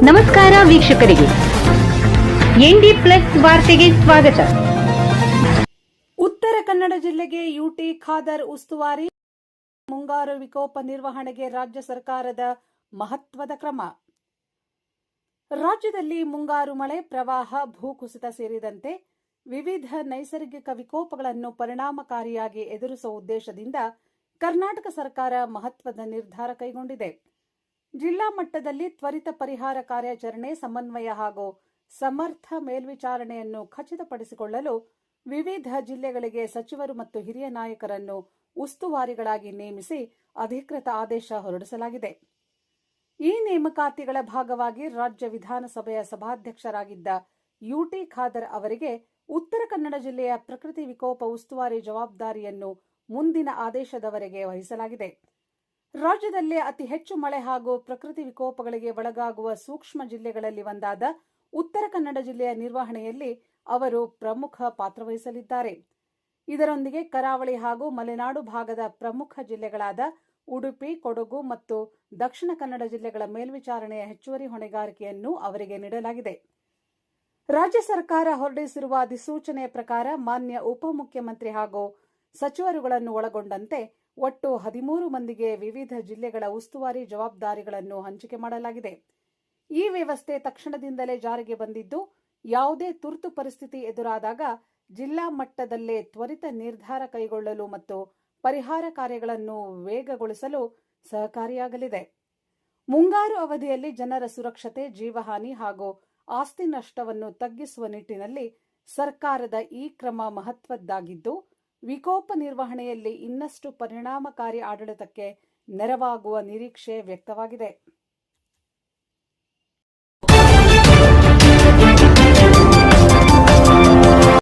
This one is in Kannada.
ನಮಸ್ಕಾರ ವೀಕ್ಷಕರಿಗೆ, ಎನ್ಡಿ ಪ್ಲಸ್ ವಾರ್ತೆಗೆ ಸ್ವಾಗತ. ಉತ್ತರ ಕನ್ನಡ ಜಿಲ್ಲೆಗೆ ಯುಟಿ ಖಾದರ್ ಉಸ್ತುವಾರಿ. ಮುಂಗಾರು ವಿಕೋಪ ನಿರ್ವಹಣೆಗೆ ರಾಜ್ಯ ಸರ್ಕಾರದ ಮಹತ್ವದ ಕ್ರಮ. ರಾಜ್ಯದಲ್ಲಿ ಮುಂಗಾರು ಮಳೆ, ಪ್ರವಾಹ, ಭೂಕುಸಿತ ಸೇರಿದಂತೆ ವಿವಿಧ ನೈಸರ್ಗಿಕ ವಿಕೋಪಗಳನ್ನು ಪರಿಣಾಮಕಾರಿಯಾಗಿ ಎದುರಿಸುವ ಉದ್ದೇಶದಿಂದ ಕರ್ನಾಟಕ ಸರ್ಕಾರ ಮಹತ್ವದ ನಿರ್ಧಾರ ಕೈಗೊಂಡಿದೆ. ಜಿಲ್ಲಾ ಮಟ್ಟದಲ್ಲಿ ತ್ವರಿತ ಪರಿಹಾರ ಕಾರ್ಯಾಚರಣೆ, ಸಮನ್ವಯ ಹಾಗೂ ಸಮರ್ಥ ಮೇಲ್ವಿಚಾರಣೆಯನ್ನು ಖಚಿತಪಡಿಸಿಕೊಳ್ಳಲು ವಿವಿಧ ಜಿಲ್ಲೆಗಳಿಗೆ ಸಚಿವರು ಮತ್ತು ಹಿರಿಯ ನಾಯಕರನ್ನು ಉಸ್ತುವಾರಿಗಳಾಗಿ ನೇಮಿಸಿ ಅಧಿಕೃತ ಆದೇಶ ಹೊರಡಿಸಲಾಗಿದೆ. ಈ ನೇಮಕಾತಿಗಳ ಭಾಗವಾಗಿ ರಾಜ್ಯ ವಿಧಾನಸಭೆಯ ಸಭಾಧ್ಯಕ್ಷರಾಗಿದ್ದ ಯುಟಿ ಖಾದರ್ ಅವರಿಗೆ ಉತ್ತರ ಕನ್ನಡ ಜಿಲ್ಲೆಯ ಪ್ರಕೃತಿ ವಿಕೋಪ ಉಸ್ತುವಾರಿ ಜವಾಬ್ದಾರಿಯನ್ನು ಮುಂದಿನ ಆದೇಶದವರೆಗೆ ವಹಿಸಲಾಗಿದೆ. ರಾಜ್ಯದಲ್ಲೇ ಅತಿ ಹೆಚ್ಚು ಮಳೆ ಹಾಗೂ ಪ್ರಕೃತಿ ವಿಕೋಪಗಳಿಗೆ ಒಳಗಾಗುವ ಸೂಕ್ಷ್ಮ ಜಿಲ್ಲೆಗಳಲ್ಲಿ ಒಂದಾದ ಉತ್ತರ ಕನ್ನಡ ಜಿಲ್ಲೆಯ ನಿರ್ವಹಣೆಯಲ್ಲಿ ಅವರು ಪ್ರಮುಖ ಪಾತ್ರ ವಹಿಸಲಿದ್ದಾರೆ. ಇದರೊಂದಿಗೆ ಕರಾವಳಿ ಹಾಗೂ ಮಲೆನಾಡು ಭಾಗದ ಪ್ರಮುಖ ಜಿಲ್ಲೆಗಳಾದ ಉಡುಪಿ, ಕೊಡಗು ಮತ್ತು ದಕ್ಷಿಣ ಕನ್ನಡ ಜಿಲ್ಲೆಗಳ ಮೇಲ್ವಿಚಾರಣೆಯ ಹೆಚ್ಚುವರಿ ಹೊಣೆಗಾರಿಕೆಯನ್ನು ಅವರಿಗೆ ನೀಡಲಾಗಿದೆ. ರಾಜ್ಯ ಸರ್ಕಾರ ಹೊರಡಿಸಿರುವ ಅಧಿಸೂಚನೆಯ ಪ್ರಕಾರ ಮಾನ್ಯ ಉಪಮುಖ್ಯಮಂತ್ರಿ ಹಾಗೂ ಸಚಿವರುಗಳನ್ನು ಒಳಗೊಂಡಂತೆ ಒಟ್ಟು 13 ಮಂದಿಗೆ ವಿವಿಧ ಜಿಲ್ಲೆಗಳ ಉಸ್ತುವಾರಿ ಜವಾಬ್ದಾರಿಗಳನ್ನು ಹಂಚಿಕೆ ಮಾಡಲಾಗಿದೆ. ಈ ವ್ಯವಸ್ಥೆ ತಕ್ಷಣದಿಂದಲೇ ಜಾರಿಗೆ ಬಂದಿದ್ದು, ಯಾವುದೇ ತುರ್ತು ಪರಿಸ್ಥಿತಿ ಎದುರಾದಾಗ ಜಿಲ್ಲಾ ಮಟ್ಟದಲ್ಲೇ ತ್ವರಿತ ನಿರ್ಧಾರ ಕೈಗೊಳ್ಳಲು ಮತ್ತು ಪರಿಹಾರ ಕಾರ್ಯಗಳನ್ನು ವೇಗಗೊಳಿಸಲು ಸಹಕಾರಿಯಾಗಲಿದೆ. ಮುಂಗಾರು ಅವಧಿಯಲ್ಲಿ ಜನರ ಸುರಕ್ಷತೆ, ಜೀವಹಾನಿ ಹಾಗೂ ಆಸ್ತಿ ನಷ್ಟವನ್ನು ತಗ್ಗಿಸುವ ನಿಟ್ಟಿನಲ್ಲಿ ಸರ್ಕಾರದ ಈ ಕ್ರಮ ಮಹತ್ವದ್ದಾಗಿದ್ದು, ವಿಕೋಪ ನಿರ್ವಹಣೆಯಲ್ಲಿ ಇನ್ನಷ್ಟು ಪರಿಣಾಮಕಾರಿ ಆಡಳಿತಕ್ಕೆ ನೆರವಾಗುವ ನಿರೀಕ್ಷೆ ವ್ಯಕ್ತವಾಗಿದೆ.